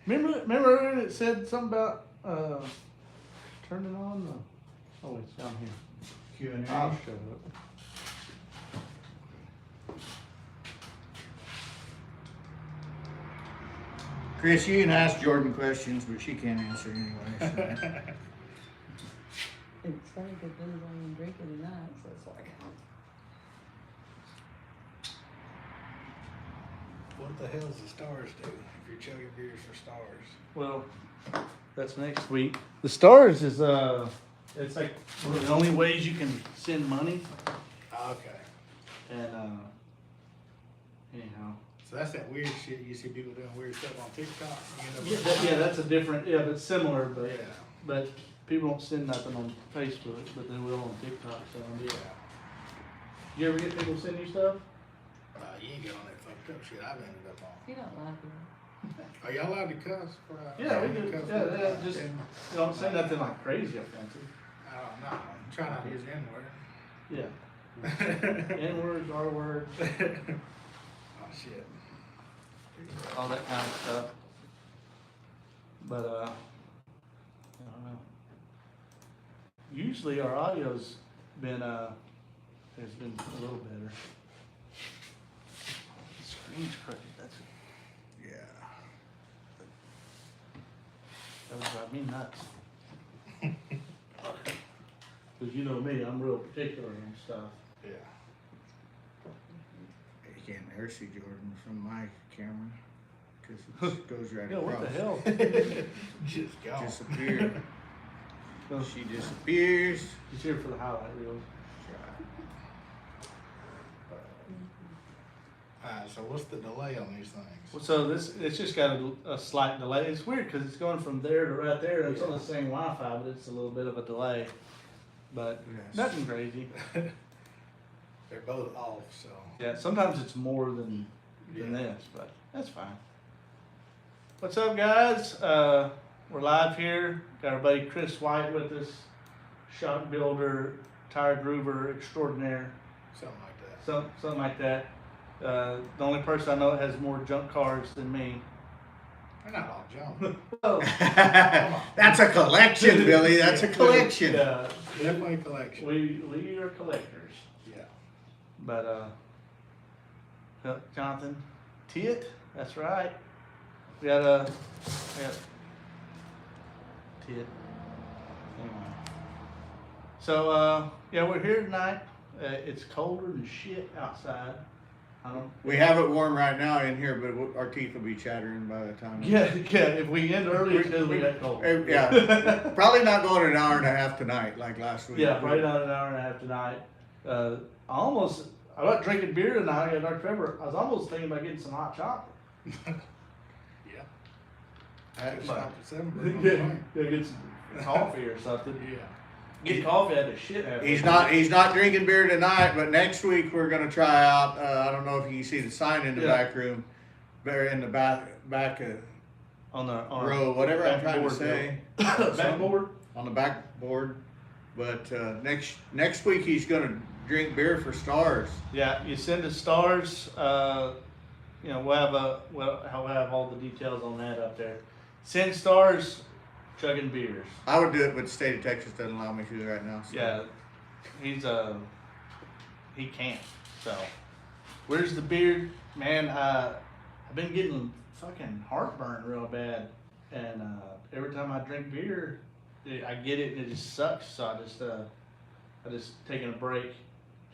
Remember it said something about turning on the. Oh, it's down here. Q&A. I'll show it. Chris, you can ask Jordan questions, but she can't answer anyway. So. It's funny because Ben's only drinking tonight, so it's like. What the hell's the stars do if you're chugging beers for stars? Well, that's next week. The stars is it's like one of the only ways you can send money, Okay. and anyhow. So that's that weird shit you see people doing weird stuff on TikTok. Yeah, that's a different. Yeah, but similar, but Yeah. but people don't send nothing on Facebook, but they will on TikTok. So Yeah. you ever get people send you stuff? You ain't get on that fucked up shit I've ended up on. You don't like it. Are y'all allowed to cuss? Yeah, we do. Cuss? Yeah, just don't say nothing like crazy offensive. I don't know. I'm trying not to use the N-word. Yeah. N words, R words, Oh shit. all that kind of stuff. But I don't know. Usually our audio's been has been a little better. The screen's crooked. Yeah. That would drive me nuts. Cause you know me, I'm real particular on stuff. Yeah. You can't never see Jordan from my camera because it goes right Yeah, across. what the hell? Just go. Disappear. No, She disappears. He's here for the highlight reel. Alright, so what's the delay on these things? Well, so it's just got a slight delay. It's weird because it's going from there to right there. And it's on the same Wi-Fi, but it's a little bit of a delay. But Yes. nothing crazy. They're both off, so. Yeah, sometimes it's more than Yeah. this, but that's fine. What's up, guys? We're live here. Got our buddy Chris White with us, shock builder, tire groover extraordinaire, Something like that. something like that. The only person I know that has more junk cars than me. They're not all junk. Oh, That's a collection, Billy. That's a collection. yeah, Definitely a collection. we are collectors. Yeah. But Jonathan, Tit, that's right. We got Tit. Anyway. So yeah, we're here tonight. It's colder than shit outside. I don't. We have it warm right now in here, but our teeth will be chattering by the time. Yeah. If we end early, it's because we got cold. Yeah. Probably not going an hour and a half tonight like last week. Yeah, probably not an hour and a half tonight. I was drinking beer tonight at Dr. Pepper. I was almost thinking about getting some hot chocolate. Yeah. That's- Stop at 7. Yeah, get some coffee or something. Yeah. Get coffee out of shit happen. He's not drinking beer tonight, but next week we're gonna try out. I don't know if you can see the sign in the Yeah. back room, there in the back on the row, whatever I'm trying to backboard, say, Backboard. on the backboard. But next week he's gonna drink beer for stars. Yeah, you send us stars. We'll have all the details on that up there. Send stars, chugging beers. I would do it, but the state of Texas doesn't allow me to right now. So. Yeah, he can't. So, where's the beard, man? I've been getting fucking heartburn real bad, and every time I drink beer, I get it and it just sucks. So I just taking a break,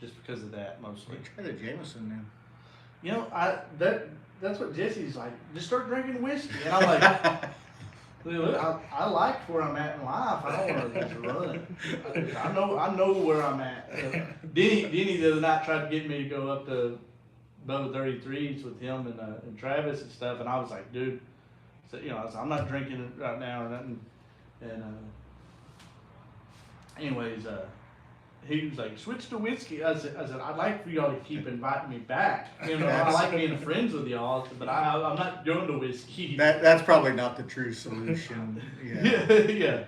just because of that mostly. Try the Jameson then. You know, that's what Jesse's like. Just start drinking whiskey, and I'm like. Look, I like where I'm at in life. I don't want to just run. I know where I'm at. Denny the other night tried to get me to go up to Bubba 33s with him and Travis and stuff, and I was like, dude, so, I was, I'm not drinking right now or nothing. And anyways, he was like, switch to whiskey. I said, I'd like for y'all to keep inviting me back. I like being friends with y'all, but I'm not going to whiskey. That's probably not the true solution. Yeah. Yeah.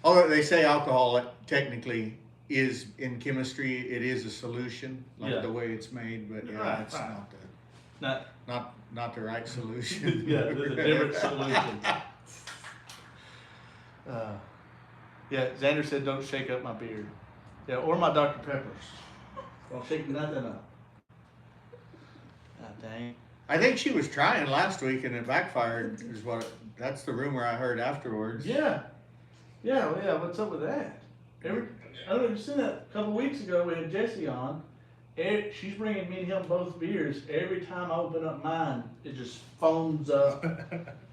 Although they say alcohol technically is in chemistry, it is a solution, like Yeah. the way it's made, but yeah, Right, it's right. not that. Not the right solution. Yeah, there's a different solution. Yeah, Xander said don't shake up my beard. Yeah, or my Dr. Peppers. Don't shake nothing up. God dang. I think she was trying last week and it backfired. That's the rumor I heard afterwards. Yeah. Yeah, what's up with that? I don't know, you seen that a couple weeks ago, we had Jessie on. She's bringing me and him both beers. Every time I open up mine, it just foams up.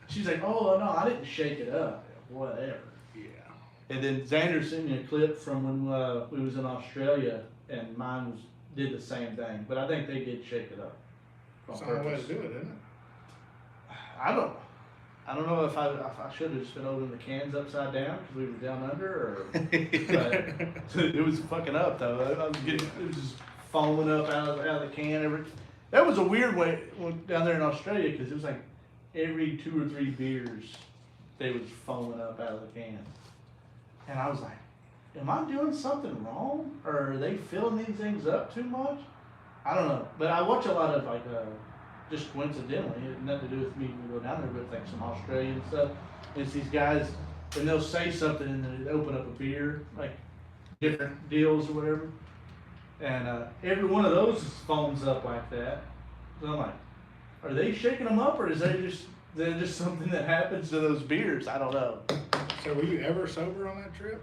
She's like, oh no, I didn't shake it up. Whatever. Yeah. And then Xander sent me a clip from when we was in Australia, and mine did the same thing. But I think they did shake it up. That's the only way to do it, isn't it? I don't know if I should have just been opening the cans upside down because we were down under, or but it was fucking up though. It was just foaming up out of the can. That was a weird way down there in Australia because it was like every 2 or 3 beers they was foaming up out of the can, and I was like, am I doing something wrong, or are they filling these things up too much? I don't know, but I watch a lot of like just coincidentally, it had nothing to do with me to go down there, but like some Australian stuff. And it's these guys, and they'll say something and then they open up a beer, like different deals or whatever. And every one of those foams up like that. So I'm like, are they shaking them up, or is they're just something that happens to those beers? I don't know. So were you ever sober on that trip?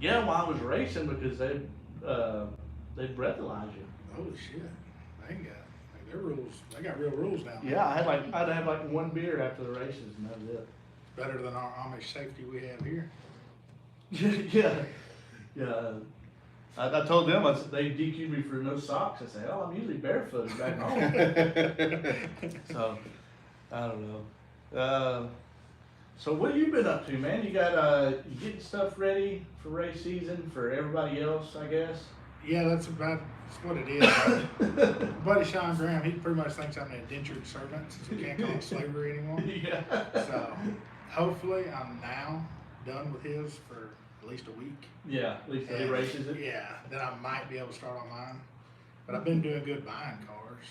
Yeah, well, I was racing because they breathalyze you. Holy shit. They ain't got their rules. They got real rules down there. Yeah, I'd have like 1 beer after the races, and that was it. Better than our Amish safety we have here. Yeah. I told them, I said, they DQ'd me for no socks. I said, oh, I'm usually barefooted back home. So, I don't know. So what have you been up to, man? You got, you getting stuff ready for race season for everybody else, I guess? Yeah, that's what it is. My buddy Sean Graham, he pretty much thinks I'm an indentured servant since we can't call it slavery anymore. Yeah. So hopefully I'm now done with his for at least a week. Yeah, at least he races it. Yeah, then I might be able to start on mine. But I've been doing good buying cars.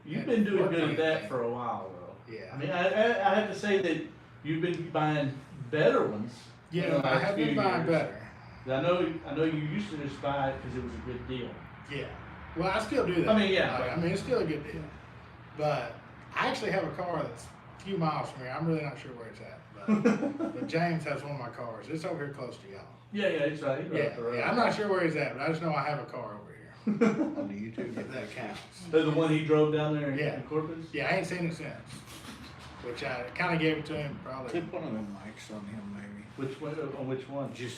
You've been doing good at that for a while, though. Yeah. I mean, I have to say that you've been buying better ones. Yeah, I have been buying better. I know you used to just buy it because it was a good deal. Yeah. Well, I still do that. I mean, yeah. I mean, it's still a good deal. But I actually have a car that's a few miles from here. I'm really not sure where it's at. But James has one of my cars. It's over here close to y'all. Yeah, it's right. Yeah, I'm not sure where he's at, but I just know I have a car over here. On the YouTube. If that counts. The one he drove down there in Yeah. Corpus? Yeah, I ain't seen it since. Which I kind of gave it to him probably. Clip one of them mics on him, maybe. Which one? On which one? Just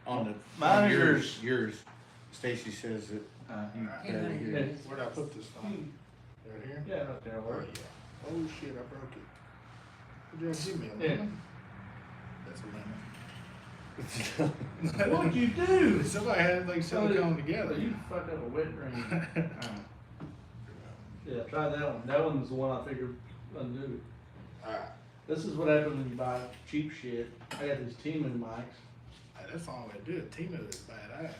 on the Mine on or yours. Yours. Stacy says that you Alright. better hear it. Where'd I put this phone? Right here? Yeah, right there. Oh, Where? yeah. Oh, shit, I broke it. Would you give me a Yeah. lemon? That's a lemon. What'd you do? Somebody had like silicone together. You fucked up a wet dream. Yeah, try that one. That one's the one I figured undo. Alright. This is what happens when you buy cheap shit. I got these Timu mics. That's the only way to do it. Timu is badass.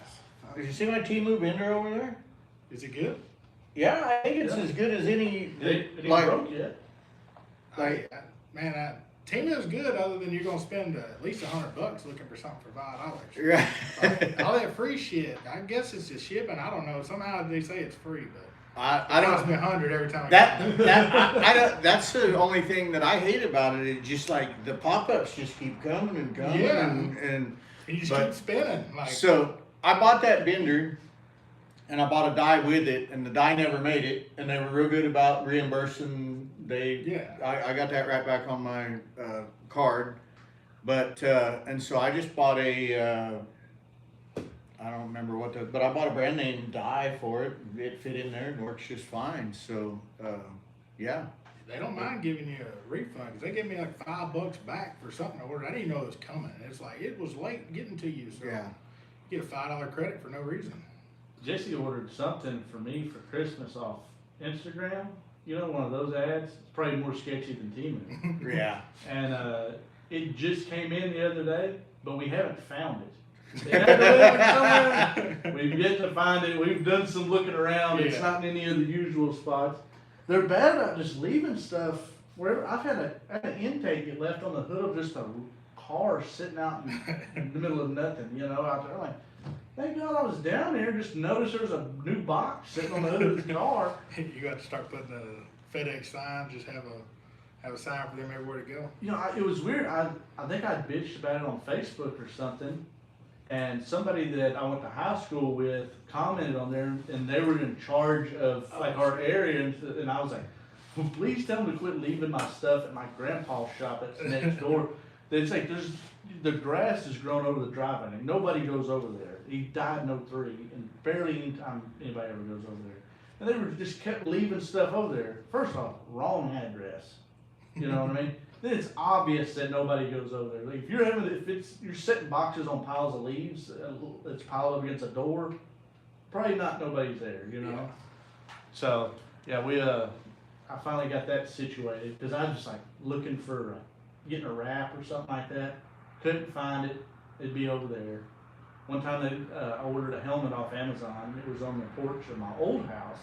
Did you see my Temu Bender over there? Is it good? Yeah, I think it's Yeah. as good as any. It ain't like, broke yet. Timu's good other than you're gonna spend at least $100 looking for something for $5. right. All that free shit, I guess it's just shipping. I don't know. Somehow they say it's free, but I it costs me don't. $100 every time. I don't. That's the only thing that I hate about it. It just like the pop-ups just keep coming and coming, Yeah. and you just but- keep spinning. Like so I bought that bender, and I bought a die with it, and the die never made it, and they were real good about reimbursing. Yeah. I got that right back on my card, but and so I just bought a. I don't remember but I bought a brand name die for it. It fit in there and works just fine. So, yeah. they don't mind giving you a refund because they gave me like $5 back for something I ordered. I didn't even know it was coming. It's like it was late getting to you, so Yeah. you get a $5 credit for no reason. Jesse ordered something for me for Christmas off Instagram. You know, one of those ads. It's probably more sketchy than Timu. Yeah. And it just came in the other day, but we haven't found it. It had to live somewhere. We've yet to find it. We've done some looking around. It's Yeah. not in any of the usual spots. They're bad about just leaving stuff wherever. I had an intake get left on the hood of just a car sitting out in the middle of nothing, you know, out there. I'm like, thank God I was down there, just noticed there was a new box sitting on the hood of the car. You got to start putting a FedEx sign, just have a sign for them everywhere to go. You know, it was weird. I think I bitched about it on Facebook or something, and somebody that I went to high school with commented on there, and they were in charge of like our area, and I was like, well, please tell them to quit leaving my stuff at my grandpa's shop that's next door. It's like the grass has grown over the driveway, and nobody goes over there. He died in '03, and barely any time anybody ever goes over there. And they were just kept leaving stuff over there. First off, wrong address. You know what I mean? Then it's obvious that nobody goes over there. Like if you're setting boxes on piles of leaves that's piled up against a door, probably not nobody's there. You know. Yeah. So yeah, I finally got that situated because I was just like looking for getting a wrap or something like that. Couldn't find it. It'd be over there. One time I ordered a helmet off Amazon. It was on the porch of my old house,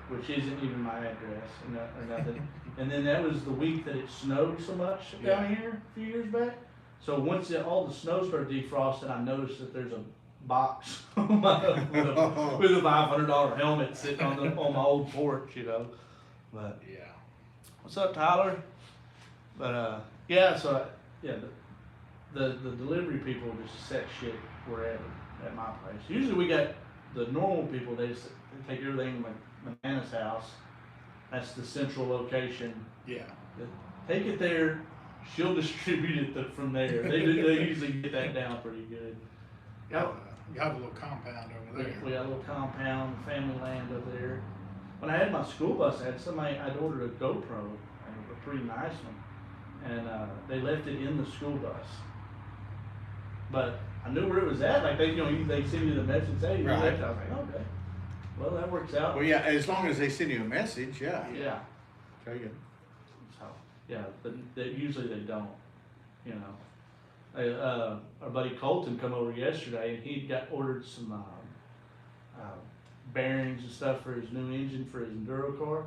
which isn't even my address or nothing. And then that was the week that it snowed so much down here a few years back. So once all the snow started defrosting, I noticed that there's a box with a $500 helmet sitting on my old porch, you know. But Yeah. what's up, Tyler? But yeah, so yeah, the delivery people just set shit wherever at my place. Usually we got the normal people. They take everything like Nana's house. That's the central location. Yeah. Take it there. She'll distribute it from there. They usually get that down pretty good. You have a little compound over there. We got a little compound, family land over there. When I had my school bus, I'd ordered a GoPro, a pretty nice one, and they left it in the school bus. But I knew where it was at. Like they send you the message, hey, you left it. I was like, okay, well that works out. Well, yeah, as long as they send you a message, yeah. Yeah. Very good. So yeah, but usually they don't. You know, our buddy Colton come over yesterday, and he ordered some bearings and stuff for his new engine for his enduro car,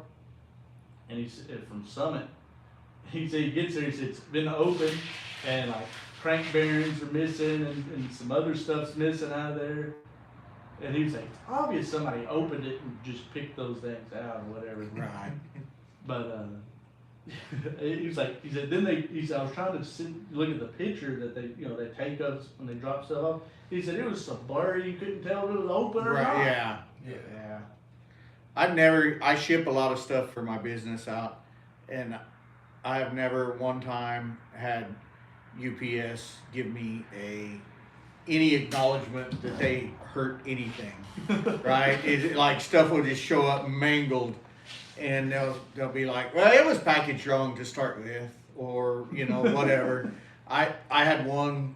and he's from Summit. He said he gets there, he said it's been open, and like crank bearings are missing, and some other stuff's missing out of there. And he was like, it's obvious somebody opened it and just picked those things out or whatever. Right. But he said I was trying to look at the picture that they take us when they drop stuff off. He said it was so blurry you couldn't tell if it was open or not. Yeah. Yeah. I ship a lot of stuff for my business out, and I have never one time had UPS give me any acknowledgement that they hurt anything, right? Like stuff will just show up mangled, and they'll be like, well, it was packaged wrong to start with, or whatever. I had one.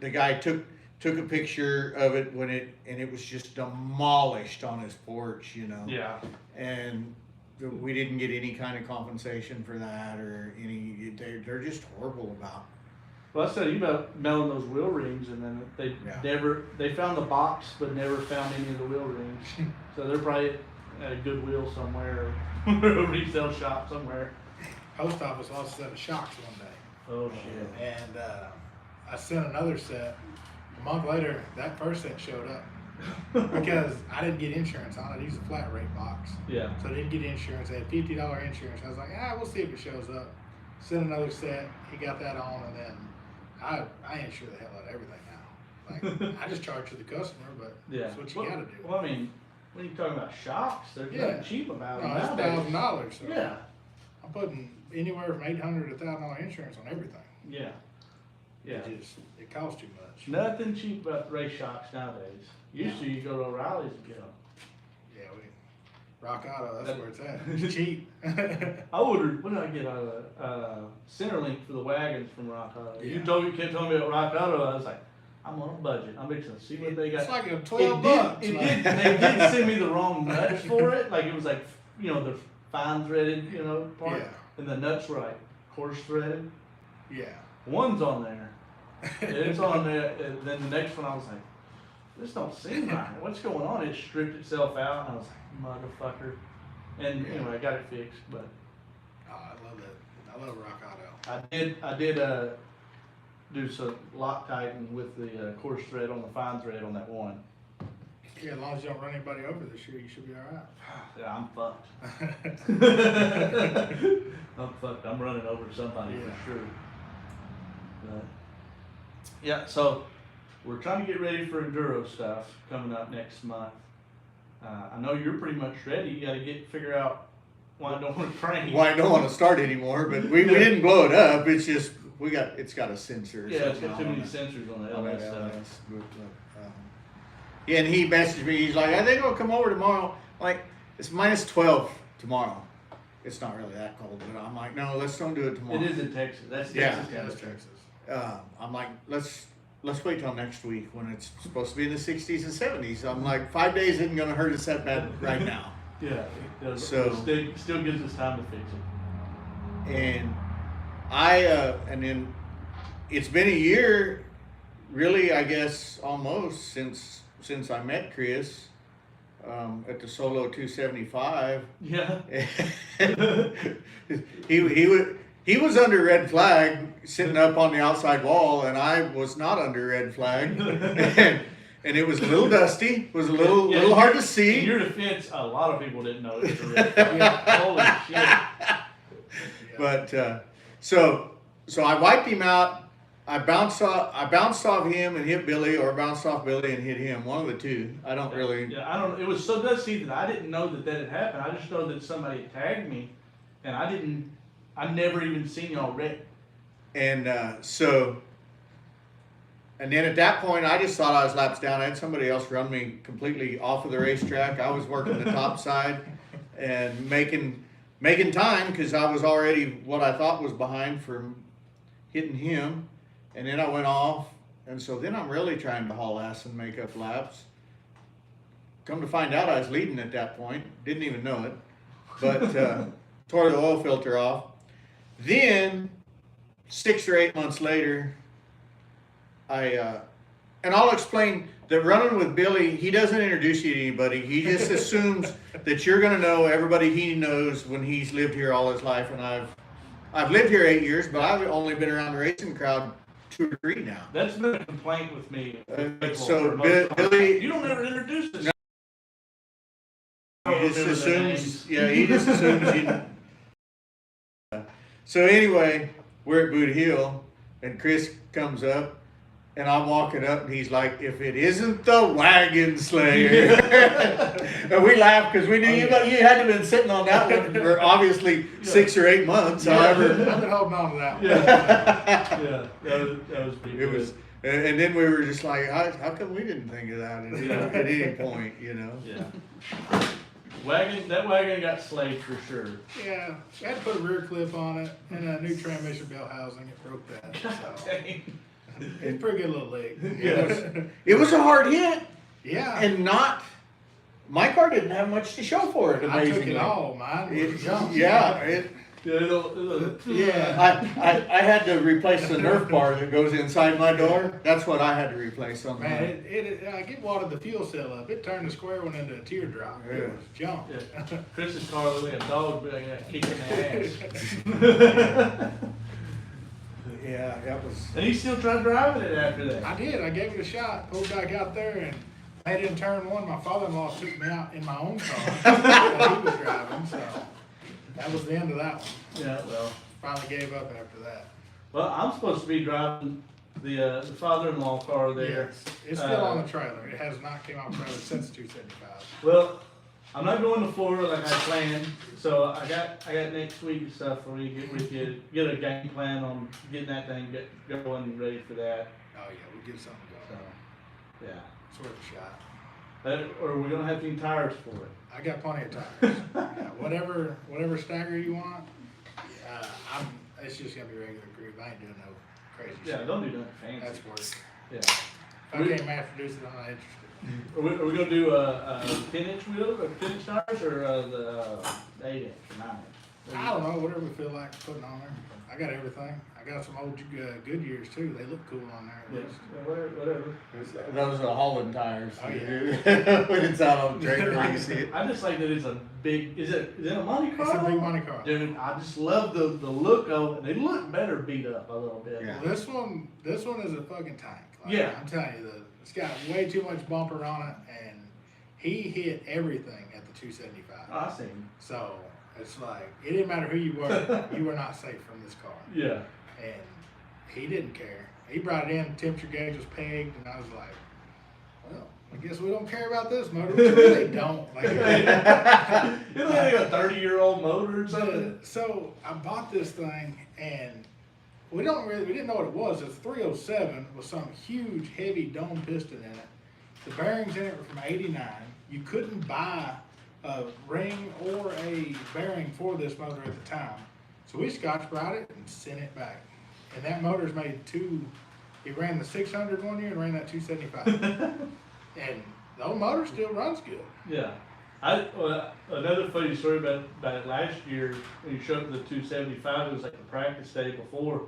The guy took a picture of it and it was just demolished on his porch, Yeah. and we didn't get any kind of compensation for that or any. They're just horrible about. Well, I said you about mailing those wheel rings, and then they found the box but never found any of the wheel rings. So they're probably at a Goodwill somewhere, or a resale shop somewhere. Post office lost a set of shocks one day. Oh shit. And I sent another set. A month later, that first set showed up. Because I didn't get insurance on it. I used a flat rate box. Yeah. So I didn't get insurance. I had $50 insurance. I was like, we'll see if it shows up. Sent another set. He got that on, and then I insure the hell out of everything now. Like, I just charge to the customer, but that's what you got to do. Well, I mean, when you're talking about shocks, there's nothing cheap about them. No, it's $1,000. So yeah. I'm putting anywhere from $800 to $1,000 insurance on everything. Yeah. Yeah. It costs too much. Nothing cheap about race shocks nowadays. Used to you go to O'Reilly's and get them. Yeah, Rock Auto, that's where it's at. It's cheap. I ordered, what did I get out of Centerlink for the wagons from Rock Auto? Yeah. You kept telling me about Rock Auto, I was like, I'm on a budget. I'm fixing to see what they got. It's like $12. They did send me the wrong nuts for it. Like it was like, the fine threaded, part. Yeah. And the nuts were like coarse threaded. Yeah. One's on there. It's on there. And then the next one I was like, this don't seem right. What's going on? It stripped itself out, and I was like, motherfucker. And anyway, I got it fixed, but Oh, I love that. I love Rock Auto. I did do some Loctiting with the coarse thread on the fine thread on that one. Yeah, as long as you don't run anybody over this year, you should be all right. Yeah, I'm fucked. I'm fucked. I'm running over somebody Yeah. for sure. But, yeah, so we're trying to get ready for enduro stuff coming up next month. I know you're pretty much ready. You got to figure out why I don't want to train. Well, I don't want to start anymore, but we didn't blow it up. It's just it's got a sensor. or Yeah, it's something got too on many it. sensors on the On LS that stuff. LS, yeah, and he messaged me. He's like, I think I'll come over tomorrow. Like, it's minus 12 tomorrow. It's not really that cold, but I'm like, no, let's don't do it tomorrow. It is in Texas. That's Yeah. Texas Yeah, kind that's of Texas. I'm like, let's wait till next week when it's supposed to be in the 60s and 70s. I'm like, 5 days isn't going to hurt us that bad right now. Yeah, it So- still gives us time to fix it. And and then it's been a year, really, I guess, almost since I met Chris at the Solo 275. Yeah. He was under red flag sitting up on the outside wall, and I was not under red flag. And it was a little dusty, it was a little hard to see. In your defense, a lot of people didn't know it was a red flag. Holy shit. But so I wiped him out. I bounced off him and hit Billy, or bounced off Billy and hit him. One of the two. I don't really. Yeah, I don't. It was so dusty that I didn't know that had happened. I just know that somebody had tagged me, and I never even seen y'all wreck. And and then at that point, I just thought I was laps down. I had somebody else run me completely off of the racetrack. I was working the top side and making time because I was already what I thought was behind from hitting him. And then I went off. And so then I'm really trying to haul ass and make up laps. Come to find out I was leading at that point. Didn't even know it. But tore the oil filter off. Then 6 or 8 months later, and I'll explain that running with Billy, he doesn't introduce you to anybody. He just assumes that you're going to know everybody he knows when he's lived here all his life. And I've lived here 8 years, but I've only been around the racing crowd 2 or 3 now. That's been a complaint with me. So Billy, you don't ever introduce us. He just assumes, he just assumes you know. So anyway, we're at Boot Hill, and Chris comes up, and I'm walking up, and he's like, if it isn't the Wagon Slayer. And we laughed because we knew you had to have been sitting on that one for obviously 6 or 8 months, however. I've been holding on to that one. Yeah, that was pretty It good. was, and then we were just like, how come we didn't think of that at any point, you know? Yeah. That wagon got slayed for sure. Yeah, I had to put a rear clip on it and a new transmission belt housing. It broke that. So. It's a pretty good little leg. It was a hard hit, Yeah. and my car didn't have much to show for it, I took amazingly. it all, mine was junk. I had to replace the Nerf bar that goes inside my door. That's what I had to replace on Man, mine. I get watered the fuel cell up. It turned the square one into a teardrop. Yeah. It was junk. Yeah. Chris's car looked like a dog kicking the ass. Yeah, that was. And he still tried driving it after that. I did. I gave it a shot. Pulled back out there and I didn't turn one. My father-in-law took me out in my own car that he was driving. So that was the end of that one. Yeah, well. Finally gave up after that. Well, I'm supposed to be driving the father-in-law car there. Yes. It's still on the trailer. It has not came off the trailer since 275. Well, I'm not going to Florida like I planned, so I got next week and stuff for you. Get with you, get a game plan on getting that thing going and ready for that. Oh yeah, we'll get something So, going. yeah. It's worth a shot. Or we're gonna have to need tires for it. I got plenty of tires. Yeah, whatever stagger you want. It's just gonna be regular groove. I ain't doing no crazy Yeah, shit. don't do nothing fancy. That's work. Yeah. If I can't mass produce it, I'm not interested. Are we gonna do a 10-inch wheel or 10-inch tires or the 8-inch or 9-inch? I don't know, whatever we feel like putting on there. I got everything. I got some old Goodyears too. They look cool on there. Yeah, At least. whatever. Those are Holland tires. Oh, yeah. When it's out on trailer, when you see it. I just like that it's a big. Is it a Monte It's Carlo? a big Monte Carlo. Dude, I just love the look of it. They look better beat up a little bit. Yeah. Well, this one is a fucking tank. Like, Yeah. I'm telling you, it's got way too much bumper on it, and he hit everything at the 275. Oh, I see. So it's like it didn't matter who you were, you were not safe from this car. Yeah. And he didn't care. He brought it in, the temperature gauge was pegged, and I was like, well, I guess we don't care about this motor. We really don't. Like, Isn't that like a 30-year-old motor or something? so I bought this thing, and we didn't know what it was. It's 307 with some huge, heavy dome piston in it. The bearings in it were from '89. You couldn't buy a ring or a bearing for this motor at the time. So we scotch-brite it and sent it back. And that motor's made it ran the 600 one year and ran that 275. And the old motor still runs good. Yeah. Another funny story about last year when you showed up the 275. It was like the practice day before,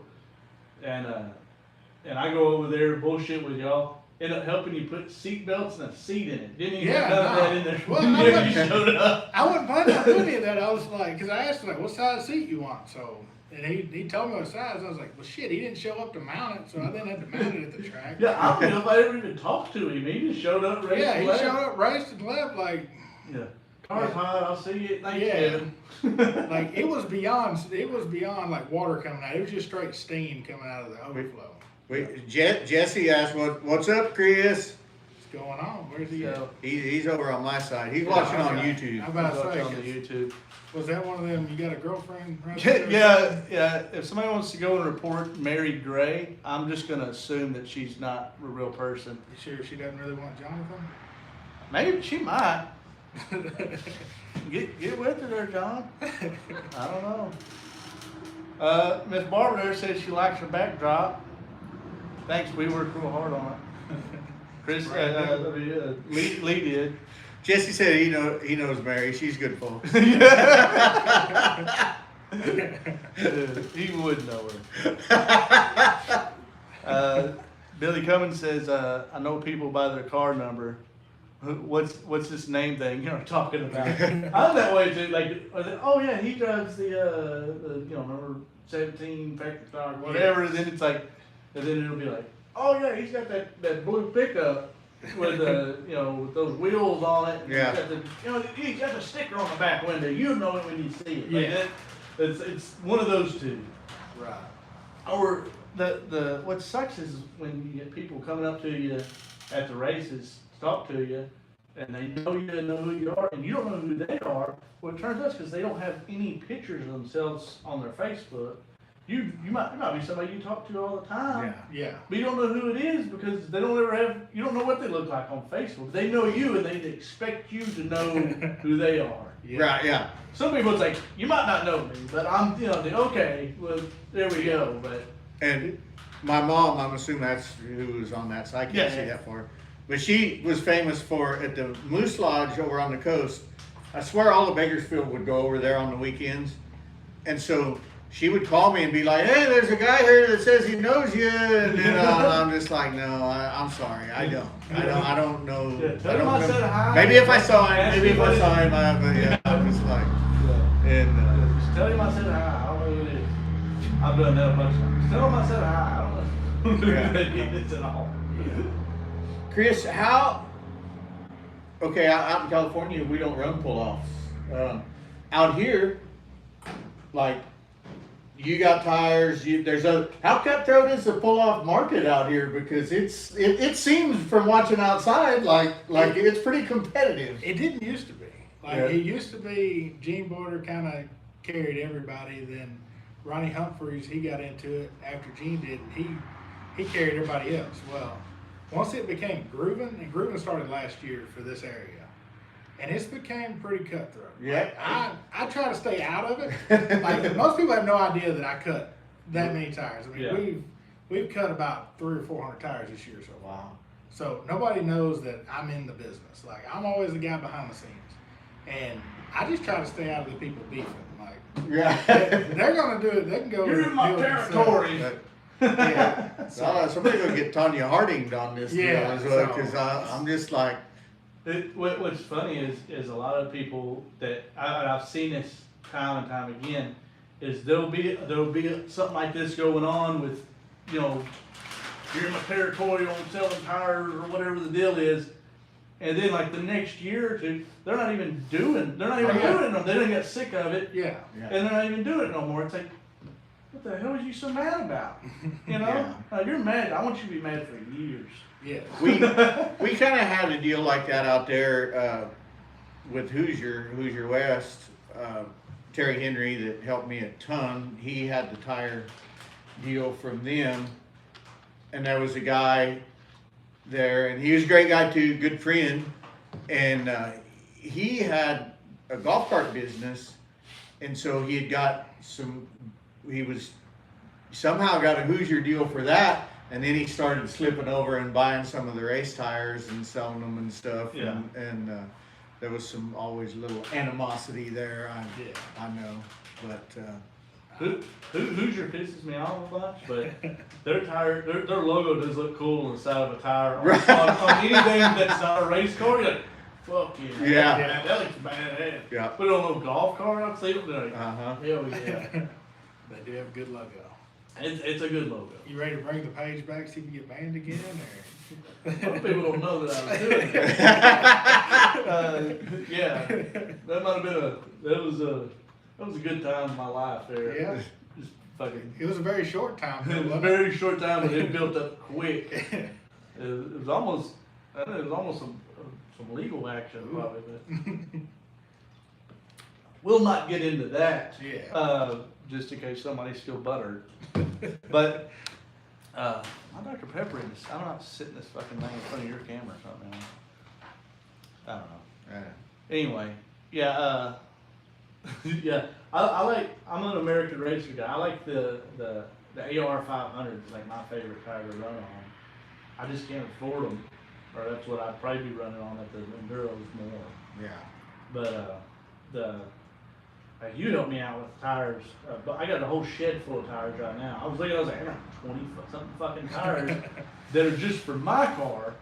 and I go over there bullshit with y'all. End up helping you put seat belts and a seat in it. Didn't even have none of that in there. Well, You showed up. I wasn't planning on doing any of that. I was like, because I asked him, like, what size seat you want? So, and he told me what size. I was like, well, shit, he didn't show up to mount it, so I didn't have to mount it at the track. Yeah, I don't know if I ever even talked to him. He just showed up, raced Yeah, and he left. showed up, raced and left, like, Yeah. Car's hot. I'll see you at Yeah. Thanksgiving. like it was beyond like water coming out. It was just straight steam coming out of the overflow. Wait, Jesse asked, "What's up, Chris?" What's going on? Where's he at? He's over on my side. He's watching on okay. YouTube. I'm about to Watch say, on the YouTube. was that one of them? You got a girlfriend? Right there? Yeah. If somebody wants to go and report Mary Gray, I'm just gonna assume that she's not a real person. You sure she doesn't really want Jonathan? Maybe she might. Get with her there, John. I don't know. Miss Barbara there says she likes her backdrop. Thanks, we worked real hard on it. Chris, Lee did. Jesse said he knows Mary. She's good folks. He would know her. Billy Cummins says, I know people by their car number. What's this name thing you're talking about? I'm that way too. Like, oh yeah, he drives the number 17 factory car, whatever. And then it's like, and then it'll be like, oh yeah, he's got that blue pickup with with those wheels on it. And Yeah. he's got the sticker on the back window. You know it when you see it. Like Yeah. it's one of those two. Right. Or the what sucks is when you get people coming up to you at the races, talk to you, and they know you and know who you are, and you don't know who they are. Well, it turns out because they don't have any pictures of themselves on their Facebook. You might be somebody you talk to all the time. Yeah. But you don't know who it is because they don't ever have. You don't know what they look like on Facebook. They know you, and they expect you to know who they are. Yeah. Right, yeah. Some people it's like you might not know me, but I'm okay. Well, there we go. But And my mom, I'm assuming that's who was on that side. I can't Yeah. see that for her. But she was famous for, at the Moose Lodge over on the coast, I swear all of Bakersfield would go over there on the weekends. And so she would call me and be like, hey, there's a guy here that says he knows you. And then I'm just like, no, I'm sorry. I don't know. Yeah, tell him I said hi. Maybe if I saw him, but yeah, I'm just like, and Just tell him I said hi. I don't know who it is. I've done that a bunch of times. Tell him I said hi. I don't know who it is at all. Chris, out in California, we don't run pull-offs. Out here, like, you got tires, how cutthroat is the pull-off market out here? Because it seems from watching outside like it's pretty competitive. It didn't used to be. It used to be Gene Border kind of carried everybody. Then Ronnie Humphreys, he got into it after Gene did, and he carried everybody else. Well, once it became Groovin, and Groovin started last year for this area, and it's became pretty cutthroat. Yeah. I try to stay out of it. Like most people have no idea that I cut that many tires. I mean, we've cut about 300 or 400 tires this year so far. Wow. So nobody knows that I'm in the business. Like I'm always the guy behind the scenes, and I just try to stay out of the people beefing. Like, Yeah. they're gonna do it. They can go. You're in my deal with themselves. territory. Yeah. Somebody's gonna get Tanya Hardinged on this deal Yeah, as well, so- because I'm just like, What's funny is a lot of people that I've seen this time and time again is there'll be something like this going on with, you know, you're in my territory on selling tires or whatever the deal is, and then like the next year or two they're not even doing them. They done get sick of it, Yeah. and they're not even doing it no more. It's like, what the hell are you so mad about? You know, you're mad. I want you to be mad for years. Yeah. we kind of had a deal like that out there with Hoosier West. Terry Henry that helped me a ton. He had the tire deal from them, and there was a guy there, and he was a great guy too, good friend, and he had a golf cart business, and so he had got somehow got a Hoosier deal for that, and then he started slipping over and buying some of the race tires and selling them and stuff. Yeah. And there was always a little animosity there. I know, but Hoosier pisses me off a bunch, but their logo does look cool on the side of a tire. Right. On anything that's not a race car, you're like, fuck yeah. Yeah. That looks badass. Yeah. Put it on a little golf cart, I'll see it. Like, uh-huh. hell yeah. They do have a good logo. It's a good logo. You ready to bring the page back, see if you get banned again, or? A lot of people don't know that I was doing that. Yeah, that might have been that was a good time in my life there. Yeah. Just fucking. It was a very short time. It was a very short time, but it built up quick. It was almost some legal action probably, but we'll not get into that. Yeah. Just in case somebody's still buttered. But my Dr. Pepper is, I don't know how to sit in this fucking thing in front of your camera or something. Man. I don't know. Anyway, yeah, yeah. I'm an American racer guy. I like the AR 500 is like my favorite tire to run on. I just can't afford them, or that's what I'd probably be running on at the Enduros more. Yeah. But you helped me out with tires, but I got a whole shed full of tires right now. I was like, I got 20 something fucking tires that are just for my car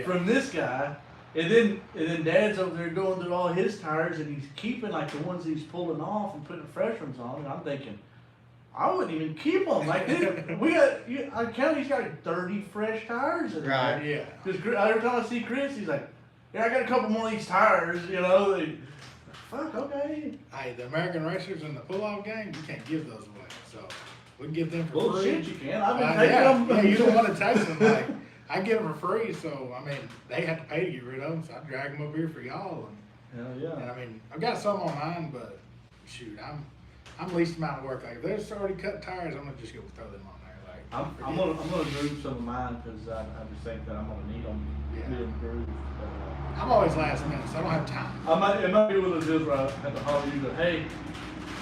from this guy. And then Dad's over there going through all his tires, and he's keeping like the ones he's pulling off and putting fresh ones on. And I'm thinking, I wouldn't even keep them. Like, I count, he's got like 30 fresh tires in there. Right. Yeah. Because every time I see Chris, he's like, yeah, I got a couple more of these tires, you know. Fuck, okay. Hey, the American racers in the pull-off game, you can't give those away. So we can give them for Bullshit, free. you can. I've been taking them. Yeah, you don't want to take them. Like, I get them for free, so I mean, they have to pay to get rid of them. So I drag them up here for y'all. Hell And yeah. I mean, I've got some on mine, but shoot, I'm least amount of work. Like, if there's already cut tires, I'm gonna just go throw them on there. Like, I'm gonna groove some of mine because I just think that I'm gonna need them. Yeah. Need them grooved. I'm always last minute, so I don't have time. It might be one of those deals where I have to holler you go, hey,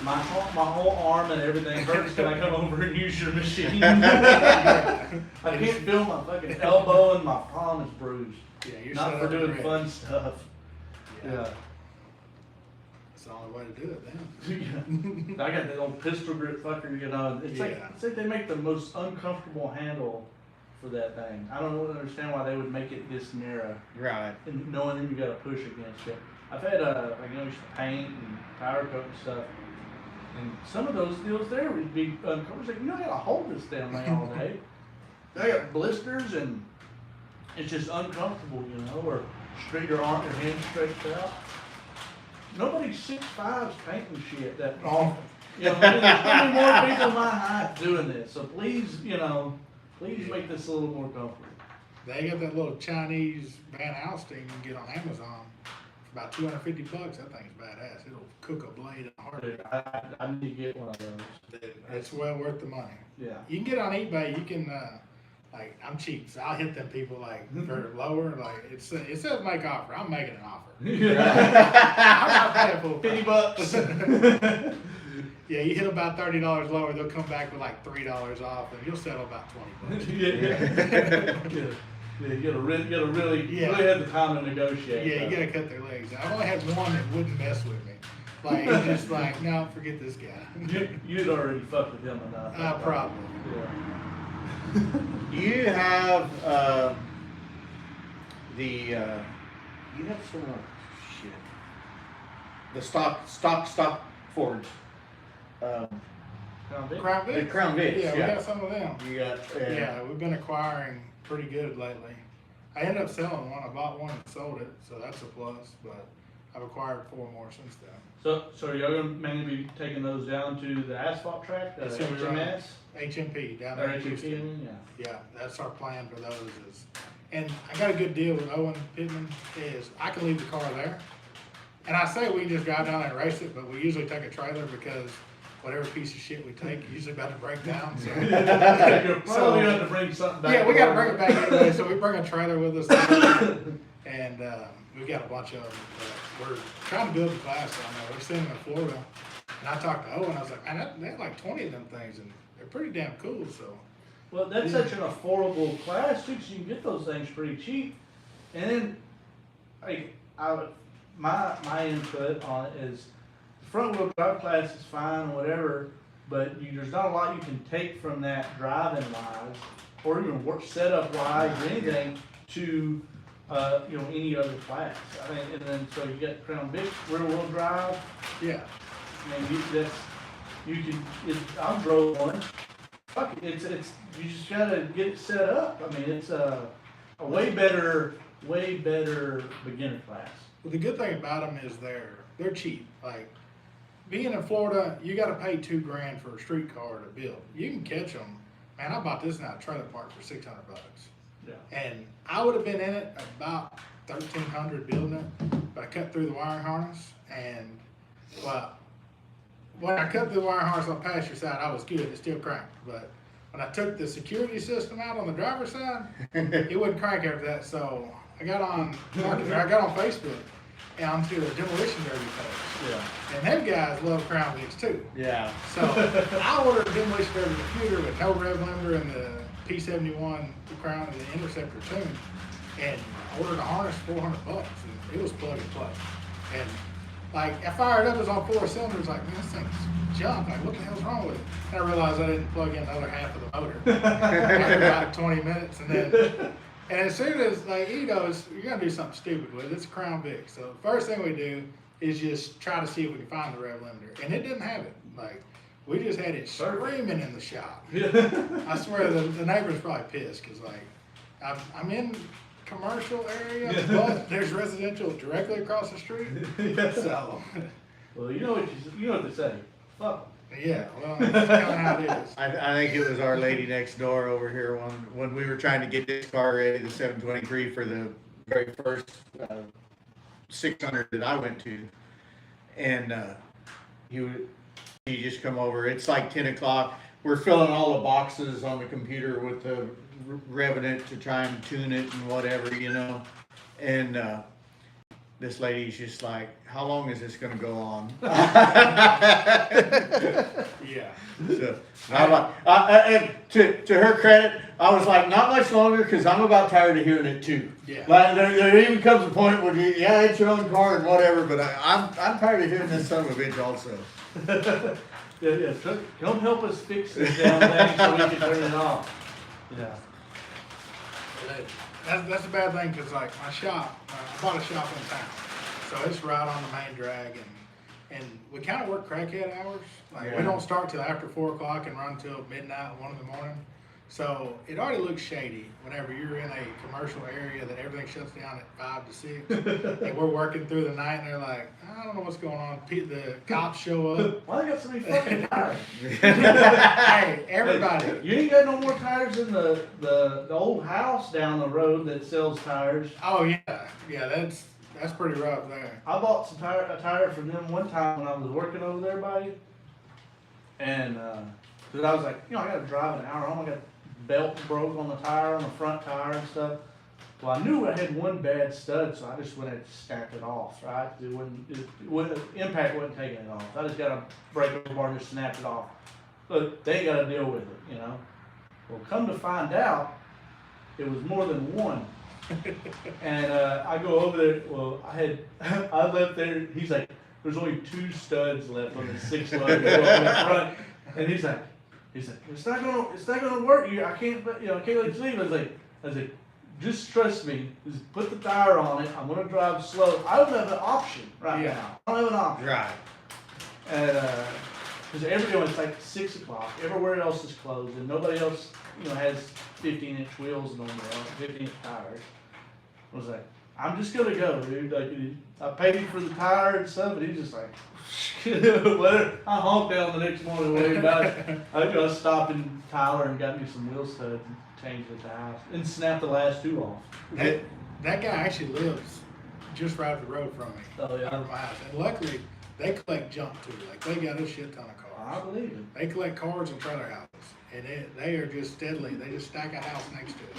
my whole arm and everything hurts. Can I come over and use your machine? I can't feel my fucking elbow and my palm is bruised. Yeah, you're Not set for up doing ready. fun stuff. Yeah. It's the only way to do it then. I got that old pistol grip fucker, you know. It's like they make the most uncomfortable handle for that thing. I don't understand why they would make it this narrow, Right. and knowing that you got to push against it. I've had like used to paint and tire coat and stuff, and some of those deals there would be uncomfortable. It's like, I gotta hold this damn thing all day. I got blisters and it's just uncomfortable, or straight your hand stretched out. Nobody's 6'5's painting shit that often. There's gonna be more people my height doing this. So please, please make this a little more comfortable. They got that little Chinese Van Alstyne you can get on Amazon for about $250. That thing's badass. It'll cook a blade in a heartbeat. Dude, I need to get one of those. It's well worth the money. Yeah. You can get on eBay. You can like, I'm cheap, so I'll hit them people like for lower. Like it says make offer. I'm making an offer. I'm not paying full price. $50. Yeah, you hit about $30 lower, they'll come back with like $3 off, and you'll settle about $20. Yeah. Yeah, you gotta really Yeah. have the time to negotiate. Yeah, you gotta cut their legs. I've only had one that wouldn't mess with me. Like, he's just like, no, forget this guy. You'd already fucked with him enough. Probably. Yeah. Do you have you have some shit. The stock Fords. Crown Vic? Crown The Vic? Crown Vics, Yeah, we yeah. got some of them. You got Yeah, we've been acquiring pretty good lately. I ended up selling one. I bought one and sold it, so that's a plus, but I've acquired 4 more since then. So are y'all gonna mainly be taking those down to the asphalt track, That's what we're HMS? HMP down Or there in HMP, Houston. yeah. Yeah, that's our plan for those is, and I got a good deal with Owen Pittman is I can leave the car there. And I say we can just drive down there and race it, but we usually take a trailer because whatever piece of shit we take is usually about to break down, so. You're probably gonna have to bring something back. Yeah, we gotta bring it back anyway, so we bring a trailer with us. And, we've got a bunch of them, but we're trying to build a class down there. We've seen them in Florida. And I talked to Owen, I was like, man, they have like 20 of them things and they're pretty damn cool, so. Well, that's such an affordable class too, 'cause you can get those things pretty cheap. And then, like, my input on it is, the front wheel drive class is fine or whatever, but there's not a lot you can take from that driving wise, or even work setup wise or anything to, any other class. I mean, and then, so you got Crown Vic rear wheel drive. Yeah. I mean, I drove one. Fuck it, you just gotta get it set up. I mean, it's a way better beginner class. Well, the good thing about them is they're cheap. Like, being in Florida, you gotta pay $2,000 for a street car to build. You can catch them. Man, I bought this in a trailer park for $600. Yeah. And I would have been in it about 1,300 building it, but I cut through the wiring harness and, well, when I cut through the wiring harness on the passenger side, I was good, it still cranked. But when I took the security system out on the driver's side, it wouldn't crank after that. So I got on Facebook and onto the Demolition Derby page. Yeah. And them guys love Crown Vics too. Yeah. So I ordered a Demolition Derby computer with no rev limiter and the P71 Crown and the Interceptor tune, and I ordered a harness for $400, and it was plug and play. And like I fired up, it was on 4 cylinders. Like, man, this thing's junk. Like, what the hell's wrong with it? And I realized I didn't plug in the other half of the motor. After about 20 minutes, and as soon as like you're gonna do something stupid with it, it's a Crown Vic. So the first thing we do is just try to see if we can find the rev limiter, and it didn't have it. Like, we just had it screaming in the shop. I swear the neighbor's probably pissed because like I'm in commercial area, but there's residential directly across the street. So Well, you know what they say. Fuck 'em. yeah, well, that's kind of how it is. I think it was our lady next door over here when we were trying to get this car ready, the 723 for the very first 600 that I went to, and he just come over. It's like 10 o'clock. We're filling all the boxes on the computer with the Revenant to try and tune it and whatever, and this lady's just like, how long is this gonna go on? Yeah. So, I'm like, and to her credit, I was like, not much longer, because I'm about tired of hearing it too. Yeah. Like, there even comes a point where it's your own car and whatever, but I'm tired of hearing this son of a bitch also. Yeah. Come help us fix this damn thing so we can turn it off. Yeah. That's a bad thing because like my shop, I bought a shop in town, so it's right on the main drag, and we kind of work crackhead hours. Like, we don't start till after 4 o'clock and run till midnight, 1 in the morning. So it already looks shady whenever you're in a commercial area that everything shuts down at 5 to 6, and we're working through the night, and they're like, I don't know what's going on. The cops show up. Why they got so many fucking tires? Hey, everybody. You ain't got no more tires than the old house down the road that sells tires. Oh yeah, that's pretty rough there. I bought a tire from them one time when I was working over there by you. And, cause I was like, I gotta drive an hour home. I got belt broke on the tire, on the front tire and stuff. Well, I knew I had one bad stud, so I just went and snapped it off, right? Impact wasn't taking it off. I just got a breaker bar and just snapped it off. But they gotta deal with it, Well, come to find out, it was more than one. And I go over there. Well, I left there. He's like, there's only 2 studs left on the 6 lug in the front, and he's like, it's not gonna work. I can't let you leave. I was like, just trust me. Just put the tire on it. I'm gonna drive slow. I don't have an option right now. I don't have an option. Right. And because it's like 6 o'clock. Everywhere else is closed, and nobody else, has 15-inch wheels and 15-inch tires. I was like, I'm just gonna go, dude. Like, I paid him for the tire and stuff, and he's just like, whatever. I honked down the next morning way back. I stopped in Tyler and got me some wheel studs and changed it at the house and snapped the last 2 off. That guy actually lives just right up the road from me. Oh, yeah. Out of my house. And luckily, they collect junk too. Like, they got a shit ton of cars. I believe it. They collect cars and trailer houses. And they are just steadily, they just stack a house next to it.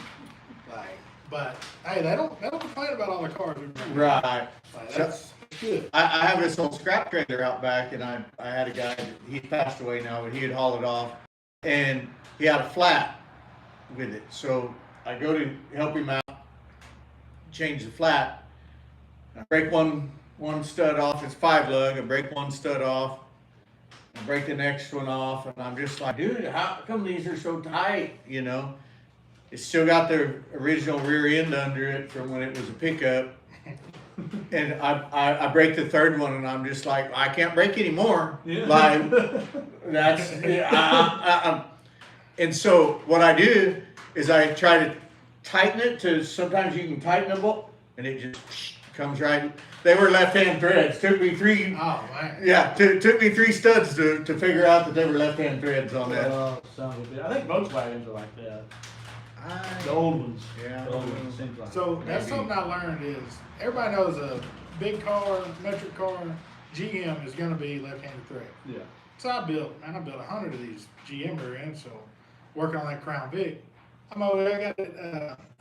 Like, but hey, they don't complain about all the cars. Right. Like, that's good. I have this old scrap trailer out back, and I had a guy, he passed away now, but he had hauled it off, and he had a flat with it. So I go to help him out, change the flat. I break one stud off, it's 5 lug, I break one stud off, I break the next one off, and I'm just like, dude, how come these are so tight, It's still got the original rear end under it from when it was a pickup. And I break the 3rd one, and I'm just like, I can't break anymore. Yeah. Like, that's, and so what I do is I try to tighten it to, sometimes you can tighten a bolt, and it just comes right. They were left-hand threads. Took me 3. Oh man. Yeah, took me 3 studs to figure out that they were left-hand threads on that. Son of a bitch. I think Volkswagens are like that. The old ones. Yeah. The old ones seems like. So that's Maybe. something I learned is everybody knows a big car, metric car, GM is gonna be left-handed thread. Yeah. So I built 100 of these GM rear ends, so working on that Crown Vic. I'm over there,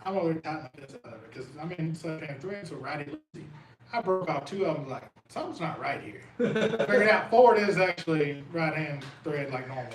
I'm over there tightening this out of it, because it's left-handed thread, so righty lefty. I broke off 2 of them, like, something's not right here. Figured out Ford is actually right-hand thread like normal.